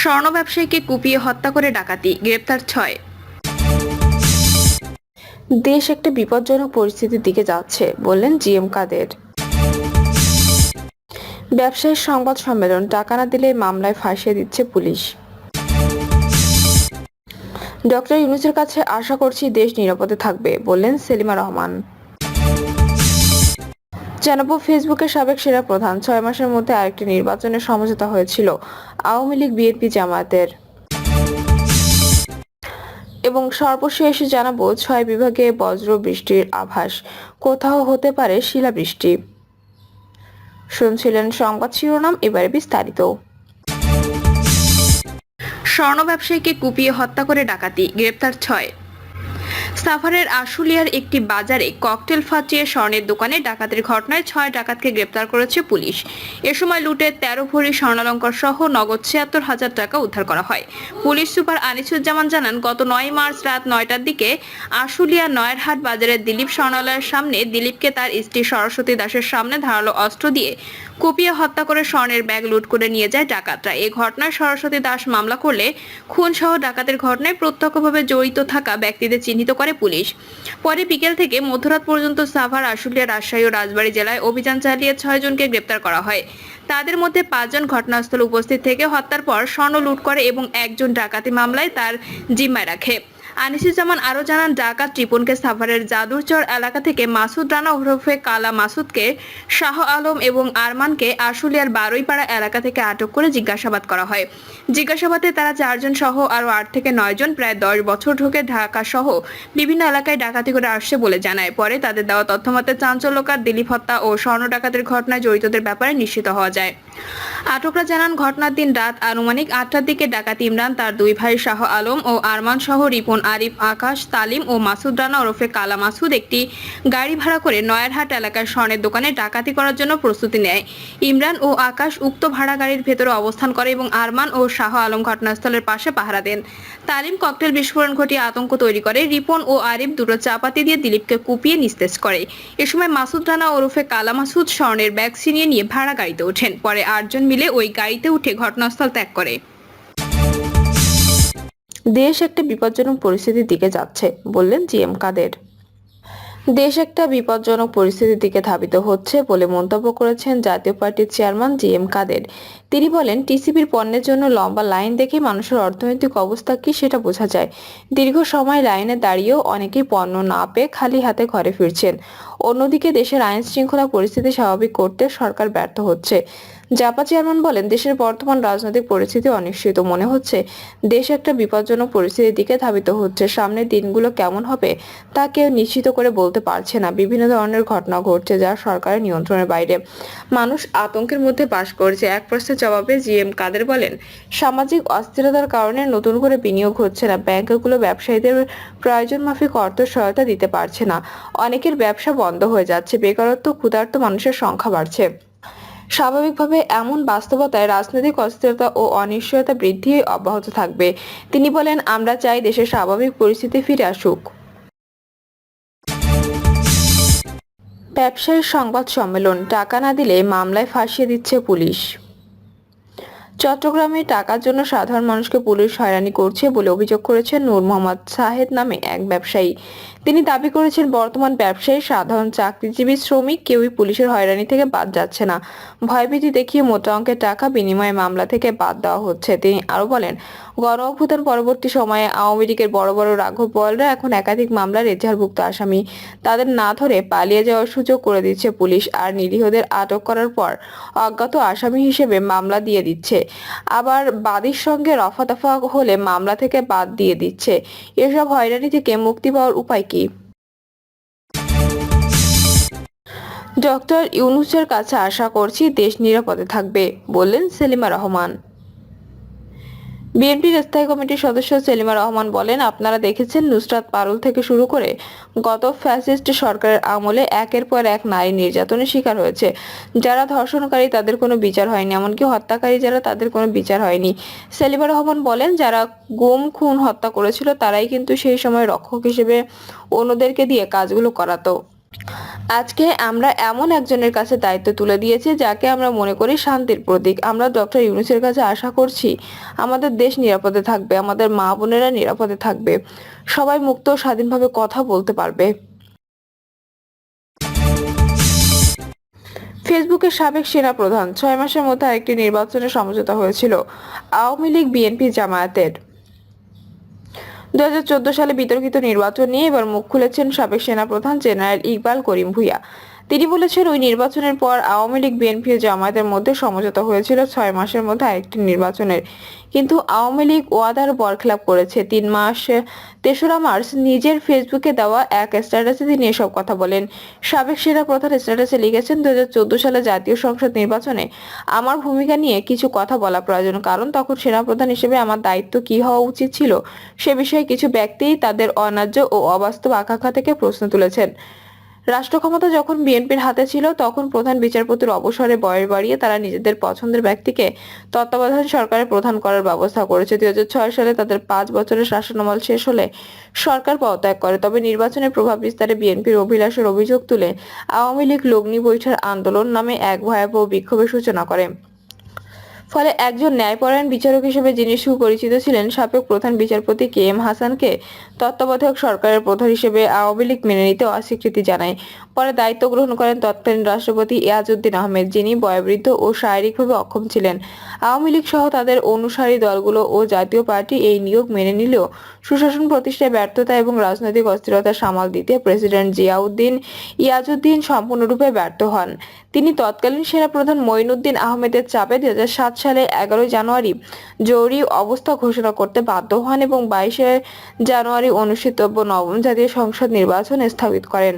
স্বর্ণ ব্যবসায়ীকে কুপিয়ে হত্যা করে ডাকাতি, গ্রেপ্তার 6। দেশ একটা বিপজ্জনক পরিস্থিতির দিকে যাচ্ছে বললেন জিএম কাদের। ব্যবসায়ীর সংবাদ সম্মেলন, টাকা না দিলে মামলায় ফাঁসিয়ে দিচ্ছে পুলিশ। ডক্টর ইউনূসের কাছে আশা করছি দেশ নিরাপদে থাকবে বললেন সেলিমা রহমান। জানাবো, ফেসবুকের সাবেক সেরা প্রধান, 6 মাসের মধ্যে আরেকটি নির্বাচনের সমঝোতা হয়েছিল আওয়ামী লীগ বিএনপি জামায়াতের। এবং সর্বশেষ জানাবো, 6 বিভাগে বজ্র বৃষ্টির আভাস, কোথাও হতে পারে শিলাবৃষ্টি। শুনছিলেন সংবাদ শিরোনাম, এবারে বিস্তারিত। স্বর্ণ ব্যবসায়ীকে কুপিয়ে হত্যা করে ডাকাতি, গ্রেপ্তার 6। সাভারের আশুলিয়ার একটি বাজারে ককটেল ফাটিয়ে স্বর্ণের দোকানে ডাকাতির ঘটনায় 6 ডাকাতকে গ্রেপ্তার করেছে পুলিশ। এ সময় লুটে 13 ভরি স্বর্ণালঙ্কার সহ নগদ 76,000 টাকা উদ্ধার করা হয়। পুলিশ সুপার আনিসুজ্জামান জানান, গত 9 মার্চ রাত 9টার দিকে আশুলিয়া নয়ারহাট বাজারের দিলীপ স্বর্ণালয়ের সামনে দিলীপকে তার স্ত্রী সরস্বতী দাসের সামনে ধারালো অস্ত্র দিয়ে কুপিয়ে হত্যা করে স্বর্ণের ব্যাগ লুট করে নিয়ে যায় ডাকাতরা। এই ঘটনায় সরস্বতী দাস মামলা করলে খুন সহ ডাকাতের ঘটনায় প্রত্যক্ষভাবে জড়িত থাকা ব্যক্তিদের চিহ্নিত করে পুলিশ। পরে বিকেল থেকে মধ্যরাত পর্যন্ত সাভার, আশুলিয়া, রাজশাহী ও রাজবাড়ী জেলায় অভিযান চালিয়ে 6 জনকে গ্রেপ্তার করা হয়। তাদের মধ্যে 5 জন ঘটনাস্থলে উপস্থিত থেকে হত্যার পর স্বর্ণ লুট করে এবং একজন ডাকাতি মামলায় তার জিম্মায় রাখে। আনিসুজ্জামান আরও জানান, ডাকাত রিপনকে সাভারের জাদুরচর এলাকা থেকে, মাসুদ রানা ওরফে কালা মাসুদকে, শাহ আলম এবং আরমানকে আশুলিয়ার বারুইপাড়া এলাকা থেকে আটক করে জিজ্ঞাসাবাদ করা হয়। জিজ্ঞাসাবাদে তারা 4 জন সহ আরও 8 থেকে 9 জন প্রায় 10 বছর ঢুকে ঢাকা সহ বিভিন্ন এলাকায় ডাকাতি করে আসছে বলে জানায়। পরে তাদের দেওয়া তথ্যমতে চাঞ্চল্যকর দিলীপ হত্যা ও স্বর্ণ ডাকাতির ঘটনায় জড়িতদের ব্যাপারে নিশ্চিত হওয়া যায়। আটকরা জানান, ঘটনার দিন রাত আনুমানিক 8টার দিকে ডাকাত ইমরান, তার 2 ভাই শাহ আলম ও আরমান সহ রিপন, আরিফ, আকাশ, তালিম ও মাসুদ রানা ওরফে কালা মাসুদ একটি গাড়ি ভাড়া করে নয়ারহাট এলাকার স্বর্ণের দোকানে ডাকাতি করার জন্য প্রস্তুতি নেয়। ইমরান ও আকাশ উক্ত ভাড়া গাড়ির ভেতরে অবস্থান করে এবং আরমান ও শাহ আলম ঘটনাস্থলের পাশে পাহারা দেন। তালিম ককটেল বিস্ফোরণ ঘটিয়ে আতঙ্ক তৈরি করে। রিপন ও আরিফ দুটো চাপাতি দিয়ে দিলীপকে কুপিয়ে নিস্তেজ করে। এ সময় মাসুদ রানা ওরফে কালা মাসুদ স্বর্ণের ব্যাগ ছিনিয়ে নিয়ে ভাড়া গাড়িতে ওঠেন। পরে 8 জন মিলে ওই গাড়িতে উঠে ঘটনাস্থল ত্যাগ করে। দেশ একটা বিপজ্জনক পরিস্থিতির দিকে যাচ্ছে বললেন জিএম কাদের। দেশ একটা বিপজ্জনক পরিস্থিতির দিকে ধাবিত হচ্ছে বলে মন্তব্য করেছেন জাতীয় পার্টির চেয়ারম্যান জিএম কাদের। তিনি বলেন, টিসিবির পণ্যের জন্য লম্বা লাইন দেখে মানুষের অর্থনৈতিক অবস্থা কি সেটা বোঝা যায়। দীর্ঘ সময় লাইনে দাঁড়িয়েও অনেকেই পণ্য না পেয়ে খালি হাতে ঘরে ফিরছেন। অন্যদিকে দেশের আইন শৃঙ্খলা পরিস্থিতি স্বাভাবিক করতে সরকার ব্যর্থ হচ্ছে। জাপা চেয়ারম্যান বলেন, দেশের বর্তমান রাজনৈতিক পরিস্থিতি অনিশ্চিত, মনে হচ্ছে দেশ একটা বিপজ্জনক পরিস্থিতির দিকে ধাবিত হচ্ছে। সামনের দিনগুলো কেমন হবে তা কেউ নিশ্চিত করে বলতে পারছে না। বিভিন্ন ধরনের ঘটনা ঘটছে যা সরকারের নিয়ন্ত্রণের বাইরে। মানুষ আতঙ্কের মধ্যে বাস করছে। এক প্রশ্নের জবাবে জিএম কাদের বলেন, সামাজিক অস্থিরতার কারণে নতুন করে বিনিয়োগ হচ্ছে না। ব্যাংকগুলো ব্যবসায়ীদের প্রয়োজন মাফিক অর্থ সহায়তা দিতে পারছে না। অনেকের ব্যবসা বন্ধ হয়ে যাচ্ছে। বেকারত্ব, ক্ষুধার্ত মানুষের সংখ্যা বাড়ছে। স্বাভাবিকভাবে এমন বাস্তবতায় রাজনৈতিক অস্থিরতা ও অনিশ্চয়তা বৃদ্ধি অব্যাহত থাকবে। তিনি বলেন, আমরা চাই দেশের স্বাভাবিক পরিস্থিতি ফিরে আসুক। ব্যবসায়ীর সংবাদ সম্মেলন, টাকা না দিলে মামলায় ফাঁসিয়ে দিচ্ছে পুলিশ। চট্টগ্রামে টাকার জন্য সাধারণ মানুষকে পুলিশ হয়রানি করছে বলে অভিযোগ করেছেন নূর মোহাম্মদ সাহেদ নামে এক ব্যবসায়ী। তিনি দাবি করেছেন, বর্তমান ব্যবসায়ী, সাধারণ চাকরিজীবী, শ্রমিক কেউই পুলিশের হয়রানি থেকে বাদ যাচ্ছে না। ভয়ভীতি দেখিয়ে মোটা অঙ্কের টাকা বিনিময়ে মামলা থেকে বাদ দেওয়া হচ্ছে। তিনি আরো বলেন, গণ অভ্যুত্থান পরবর্তী সময়ে আওয়ামী লীগের বড় বড় রাঘব বোয়ালরা এখন একাধিক মামলার এজাহারভুক্ত আসামি। তাদের না ধরে পালিয়ে যাওয়ার সুযোগ করে দিচ্ছে পুলিশ, আর নিরীহদের আটক করার পর অজ্ঞাত আসামি হিসেবে মামলা দিয়ে দিচ্ছে। আবার বাদীর সঙ্গে রফাদফা হলে মামলা থেকে বাদ দিয়ে দিচ্ছে। এসব হয়রানি থেকে মুক্তি পাওয়ার উপায় কি? ডক্টর ইউনূসের কাছে আশা করছি দেশ নিরাপদে থাকবে বললেন সেলিমা রহমান। বিএনপির স্থায়ী কমিটির সদস্য সেলিমা রহমান বলেন, আপনারা দেখেছেন নুসরাত পারুল থেকে শুরু করে গত ফ্যাসিস্ট সরকারের আমলে একের পর এক নারী নির্যাতনের শিকার হয়েছে। যারা ধর্ষণকারী তাদের কোনো বিচার হয়নি, এমনকি হত্যাকারী যারা তাদের কোনো বিচার হয়নি। সেলিমা রহমান বলেন, যারা গুম, খুন, হত্যা করেছিল তারাই কিন্তু সেই সময় রক্ষক হিসেবে অন্যদেরকে দিয়ে কাজগুলো করাতো। আজকে আমরা এমন একজনের কাছে দায়িত্ব তুলে দিয়েছি যাকে আমরা মনে করি শান্তির প্রতীক। আমরা ডক্টর ইউনূসের কাছে আশা করছি আমাদের দেশ নিরাপদে থাকবে, আমাদের মা বোনেরা নিরাপদে থাকবে, সবাই মুক্ত ও স্বাধীনভাবে কথা বলতে পারবে। ফেসবুকের সাবেক সেনা প্রধান 6 মাসের মধ্যে আরেকটি নির্বাচনের সমঝোতা হয়েছিল আওয়ামী লীগ, বিএনপি, জামায়াতের। 2014 সালে বিতর্কিত নির্বাচন নিয়ে এবার মুখ খুলেছেন সাবেক সেনাপ্রধান জেনারেল ইকবাল করিম ভূঁইয়া। তিনি বলেছেন, ওই নির্বাচনের পর আওয়ামী লীগ, বিএনপি ও জামায়াতের মধ্যে সমঝোতা হয়েছিল 6 মাসের মধ্যে আরেকটি নির্বাচনের, কিন্তু আওয়ামী লীগ ওয়াদার বরখেলাপ করেছে। 3 মার্চ নিজের ফেসবুকে দেওয়া এক স্ট্যাটাসে তিনি এসব কথা বলেন। সাবেক সেনাপ্রধান স্ট্যাটাসে লিখেছেন, 2014 সালে জাতীয় সংসদ নির্বাচনে আমার ভূমিকা নিয়ে কিছু কথা বলা প্রয়োজন, কারণ তখন সেনাপ্রধান হিসেবে আমার দায়িত্ব কি হওয়া উচিত ছিল সে বিষয়ে কিছু ব্যক্তি তাদের অন্যায্য ও অবাস্তব আকাঙ্ক্ষা থেকে প্রশ্ন তুলেছেন। রাষ্ট্র ক্ষমতা যখন বিএনপির হাতে ছিল, তখন প্রধান বিচারপতির অবসরে বয়স বাড়িয়ে তারা নিজেদের পছন্দের ব্যক্তিকে তত্ত্বাবধায়ক সরকারের প্রধান করার ব্যবস্থা করেছে। 2006 সালে তাদের 5 বছরের শাসনামল শেষ হলে সরকার পদত্যাগ করে। তবে নির্বাচনের প্রভাব বিস্তারে বিএনপির অভিলাষের অভিযোগ তুলে আওয়ামী লীগ লগ্নি বৈঠার আন্দোলন নামে এক ভয়াবহ বিক্ষোভের সূচনা করে। ফলে একজন ন্যায়পরায়ণ বিচারক হিসেবে যিনি সুপরিচিত ছিলেন, সাবেক প্রধান বিচারপতি KM হাসানকে তত্ত্বাবধায়ক সরকারের প্রধান হিসেবে আওয়ামী লীগ মেনে নিতে অস্বীকৃতি জানায়। পরে দায়িত্ব গ্রহণ করেন তৎকালীন রাষ্ট্রপতি ইয়াজউদ্দিন আহমেদ, যিনি বয়োবৃদ্ধ ও শারীরিকভাবে অক্ষম ছিলেন। আওয়ামী লীগ সহ তাদের অনুসারী দলগুলো ও জাতীয় পার্টি এই নিয়োগ মেনে নিলেও সুশাসন প্রতিষ্ঠায় ব্যর্থতা এবং রাজনৈতিক অস্থিরতা সামাল দিতে প্রেসিডেন্ট ইয়াজউদ্দিন সম্পূর্ণরূপে ব্যর্থ হন। তিনি তৎকালীন সেনাপ্রধান মঈনুদ্দিন আহমেদের চাপে 2007 সালে 11 জানুয়ারি জরুরি অবস্থা ঘোষণা করতে বাধ্য হন এবং 22 জানুয়ারি অনুষ্ঠিতব্য নবম জাতীয় সংসদ নির্বাচন স্থগিত করেন।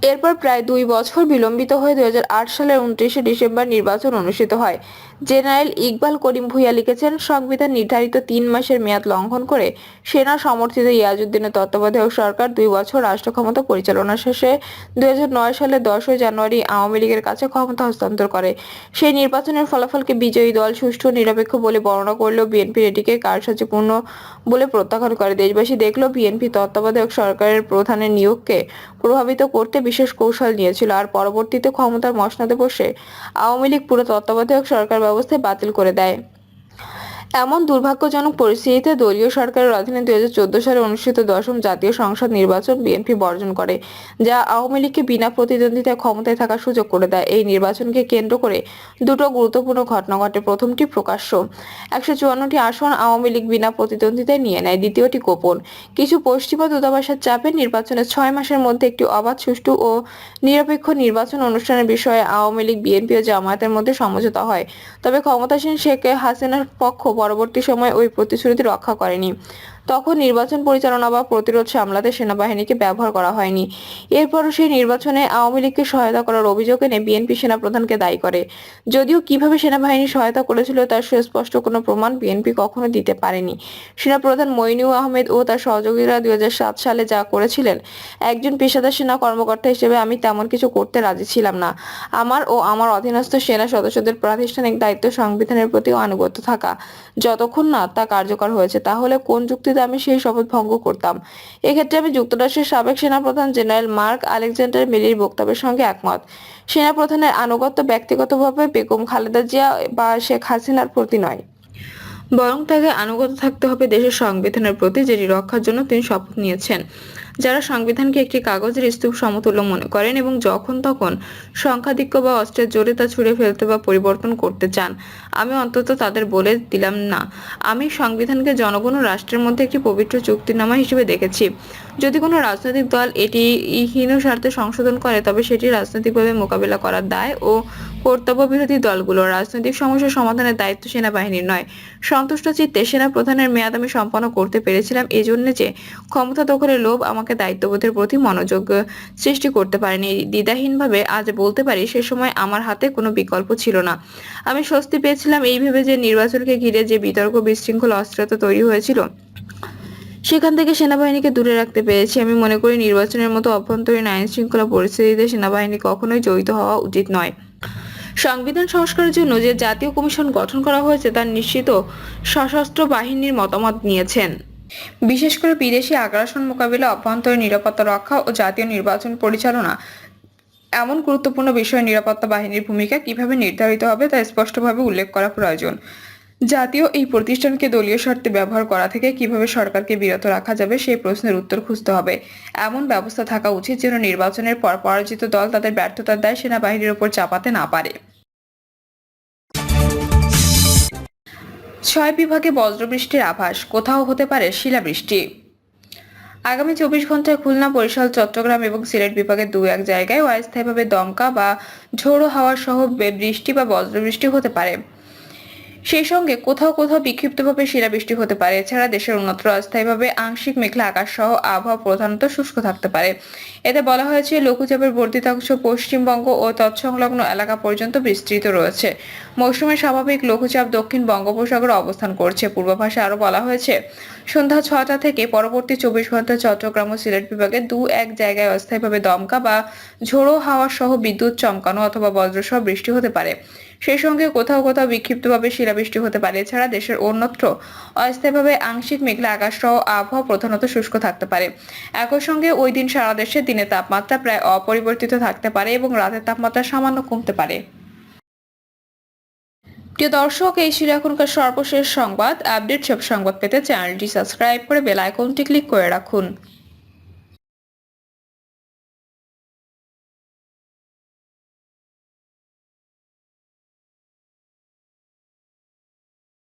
এরপর প্রায় 2 বছর বিলম্বিত হয়ে 2008 সালের 29 ডিসেম্বর নির্বাচন অনুষ্ঠিত হয়। জেনারেল ইকবাল করিম ভূঁইয়া লিখেছেন, সংবিধান নির্ধারিত 3 মাসের মেয়াদ লঙ্ঘন করে সেনা সমর্থিত ইয়াজউদ্দিনের তত্ত্বাবধায়ক সরকার 2 বছর রাষ্ট্র ক্ষমতা পরিচালনা শেষে 2009 সালের 10 জানুয়ারি আওয়ামী লীগের কাছে ক্ষমতা হস্তান্তর করে। সেই নির্বাচনের ফলাফলকে বিজয়ী দল সুষ্ঠু ও নিরপেক্ষ বলে বর্ণনা করলেও বিএনপি এটিকে কারসাজিপূর্ণ বলে প্রত্যাখ্যান করে। দেশবাসী দেখলো, বিএনপি তত্ত্বাবধায়ক সরকারের প্রধানের নিয়োগকে প্রভাবিত করতে বিশেষ কৌশল নিয়েছিল, আর পরবর্তীতে ক্ষমতার মসনদে বসে আওয়ামী লীগ পুরো তত্ত্বাবধায়ক সরকার ব্যবস্থায় বাতিল করে দেয়। এমন দুর্ভাগ্যজনক পরিস্থিতিতে দলীয় সরকারের অধীনে 2014 সালে অনুষ্ঠিত 10ম জাতীয় সংসদ নির্বাচন বিএনপি বর্জন করে, যা আওয়ামী লীগকে বিনা প্রতিদ্বন্দ্বিতায় ক্ষমতায় থাকার সুযোগ করে দেয়। এই নির্বাচনকে কেন্দ্র করে দুটো গুরুত্বপূর্ণ ঘটনা ঘটে। প্রথমটি প্রকাশ্য, 154টি আসন আওয়ামী লীগ বিনা প্রতিদ্বন্দ্বিতায় নিয়ে নেয়। দ্বিতীয়টি গোপন, কিছু পশ্চিমা দূতাবাসের চাপে নির্বাচনের 6 মাসের মধ্যে একটি অবাধ, সুষ্ঠু ও নিরপেক্ষ নির্বাচন অনুষ্ঠানের বিষয়ে আওয়ামী লীগ, বিএনপি ও জামায়াতের মধ্যে সমঝোতা হয়। তবে ক্ষমতাসীন শেখ হাসিনার পক্ষ পরবর্তী সময়ে ওই প্রতিশ্রুতি রক্ষা করেনি। তখন নির্বাচন পরিচালনা বা প্রতিরোধ সামলাতে সেনাবাহিনীকে ব্যবহার করা হয়নি। এরপরও সেই নির্বাচনে আওয়ামী লীগকে সহায়তা করার অভিযোগ এনে বিএনপি সেনাপ্রধানকে দায়ী করে। যদিও কিভাবে সেনাবাহিনী সহায়তা করেছিল তার সুস্পষ্ট কোনো প্রমাণ বিএনপি কখনো দিতে পারেনি। সেনাপ্রধান মঈনুল আহমেদ ও তার সহযোগীরা 2007 সালে যা করেছিলেন, একজন পেশাদার সেনা কর্মকর্তা হিসেবে আমি তেমন কিছু করতে রাজি ছিলাম না। আমার ও আমার অধীনস্থ সেনা সদস্যদের প্রাতিষ্ঠানিক দায়িত্ব সংবিধানের প্রতি আনুগত্য থাকা, যতক্ষণ না তা কার্যকর হয়েছে। তাহলে কোন যুক্তিতে আমি সেই শপথ ভঙ্গ করতাম? এক্ষেত্রে আমি যুক্তরাষ্ট্রের সাবেক সেনাপ্রধান জেনারেল মার্ক আলেকজান্ডার মিলির বক্তব্যের সঙ্গে একমত। সেনাপ্রধানের আনুগত্য ব্যক্তিগতভাবে বেগম খালেদা জিয়া বা শেখ হাসিনার প্রতি নয়, বরং তাকে আনুগত থাকতে হবে দেশের সংবিধানের প্রতি, যেটি রক্ষার জন্য তিনি শপথ নিয়েছেন। যারা সংবিধানকে একটি কাগজের স্তূপ সমতুল্য মনে করেন এবং যখন তখন সংখ্যাধিক্য বা অস্ত্রের জোরে তা ছুঁড়ে ফেলতে বা পরিবর্তন করতে চান, আমি অন্তত তাদের বলে দিলাম না। আমি সংবিধানকে জনগণ ও রাষ্ট্রের মধ্যে একটি পবিত্র চুক্তিনামা হিসেবে দেখেছি। যদি কোনো রাজনৈতিক দল এটি হীন স্বার্থে সংশোধন করে, তবে সেটি রাজনৈতিকভাবে মোকাবিলা করার দায় ও কর্তব্য বিরোধী দলগুলোর। রাজনৈতিক সমস্যা সমাধানের দায়িত্ব সেনাবাহিনীর নয়। সন্তুষ্ট চিত্তে সেনা প্রধানের মেয়াদ আমি সম্পন্ন করতে পেরেছিলাম এজন্য যে ক্ষমতা দখলের লোভ আমাকে দায়িত্ববোধের প্রতি মনোযোগ সৃষ্টি করতে পারেনি। দ্বিধাহীনভাবে আজ বলতে পারি, সে সময় আমার হাতে কোনো বিকল্প ছিল না। আমি স্বস্তি পেয়েছিলাম এই ভেবে যে নির্বাচনকে ঘিরে যে বিতর্ক, বিশৃঙ্খল, অস্থিরতা তৈরি হয়েছিল, সেখান থেকে সেনাবাহিনীকে দূরে রাখতে পেরেছি। আমি মনে করি নির্বাচনের মতো অভ্যন্তরীণ আইন শৃঙ্খলা পরিস্থিতিতে সেনাবাহিনী কখনোই জড়িত হওয়া উচিত নয়। সংবিধান সংস্কারের জন্য যে জাতীয় কমিশন গঠন করা হয়েছে তার নিশ্চিত সশস্ত্র বাহিনীর মতামত নিয়েছেন। বিশেষ করে বিদেশি আগ্রাসন মোকাবিলা, অভ্যন্তরীণ নিরাপত্তা রক্ষা ও জাতীয় নির্বাচন পরিচালনা এমন গুরুত্বপূর্ণ বিষয়ে নিরাপত্তা বাহিনীর ভূমিকা কিভাবে নির্ধারিত হবে তা স্পষ্টভাবে উল্লেখ করা প্রয়োজন। জাতীয় এই প্রতিষ্ঠানকে দলীয় স্বার্থে ব্যবহার করা থেকে কিভাবে সরকারকে বিরত রাখা যাবে সেই প্রশ্নের উত্তর খুঁজতে হবে। এমন ব্যবস্থা থাকা উচিত যেন নির্বাচনের পর পরাজিত দল তাদের ব্যর্থতার দায় সেনাবাহিনীর উপর চাপাতে না পারে। 6 বিভাগে বজ্রবৃষ্টির আভাস, কোথাও হতে পারে শিলাবৃষ্টি। আগামী 24 ঘন্টায় খুলনা, বরিশাল, চট্টগ্রাম এবং সিলেট বিভাগের 2-1 জায়গায় অস্থায়ীভাবে দমকা বা ঝোড়ো হাওয়া সহ বৃষ্টি বা বজ্রবৃষ্টি হতে পারে। সেই সঙ্গে কোথাও কোথাও বিক্ষিপ্তভাবে শিলাবৃষ্টি হতে পারে। এছাড়া দেশের অন্যত্র অস্থায়ীভাবে আংশিক মেঘলা আকাশ সহ আবহাওয়া প্রধানত শুষ্ক থাকতে পারে। এতে বলা হয়েছে লঘুচাপের বর্ধিতাংশ পশ্চিমবঙ্গ ও তৎসংলগ্ন এলাকা পর্যন্ত বিস্তৃত রয়েছে। মৌসুমের স্বাভাবিক লঘুচাপ দক্ষিণ বঙ্গোপসাগরে অবস্থান করছে। পূর্বাভাসে আরো বলা হয়েছে সন্ধ্যা 6টা থেকে পরবর্তী 24 ঘন্টায় চট্টগ্রাম ও সিলেট বিভাগে 2-1 জায়গায় অস্থায়ীভাবে দমকা বা ঝোড়ো হাওয়া সহ বিদ্যুৎ চমকানো অথবা বজ্রসহ বৃষ্টি হতে পারে। সেই সঙ্গে কোথাও কোথাও বিক্ষিপ্তভাবে শিলাবৃষ্টি হতে পারে। এছাড়া দেশের অন্যত্র অস্থায়ীভাবে আংশিক মেঘলা আকাশ সহ আবহাওয়া প্রধানত শুষ্ক থাকতে পারে। একই সঙ্গে ওই দিন সারা দেশে দিনের তাপমাত্রা প্রায় অপরিবর্তিত থাকতে পারে এবং রাতের তাপমাত্রা সামান্য কমতে পারে। প্রিয় দর্শক, এই ছিল এখনকার সর্বশেষ সংবাদ। আপডেট সব সংবাদ পেতে চ্যানেলটি সাবস্ক্রাইব করে বেল আইকনটি ক্লিক করে রাখুন।